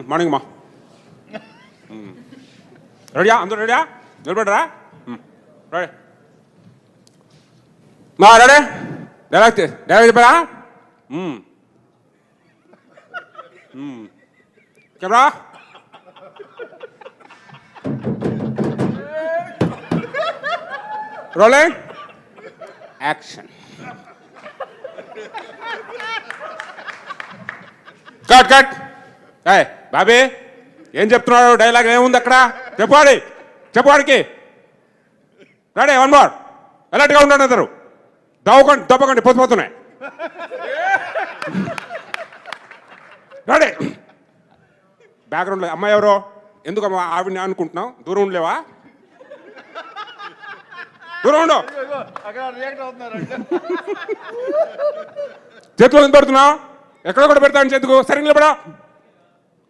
morning మా రెడీయా అందరూ రెడీయా నిలబడరా రెడీ మా రెడీ డైలాగ్ చెప్పారా camera rolling action cut cut ఏయ్ బాబీ ఏం చెప్తున్నాడు డైలాగ్ ఏముంది అక్కడ చెప్పువాడికి రెడీ వన్ మోర్ అలర్ట్గా ఉండండి అందరు దవ్వకండి పొద్దుపోతున్నాయి రెడీ బ్యాక్గ్రౌండ్లో అమ్మాయి ఎవరో ఎందుకు అమ్మా ఆవిడని అనుకుంటున్నావు దూరం ఉండలేవా దూరం ఉండు చేతిలో ఎందుకు పెడుతున్నావు ఎక్కడ కూడా పెడతాను చేతుకు సరిగ్గా నిలబడా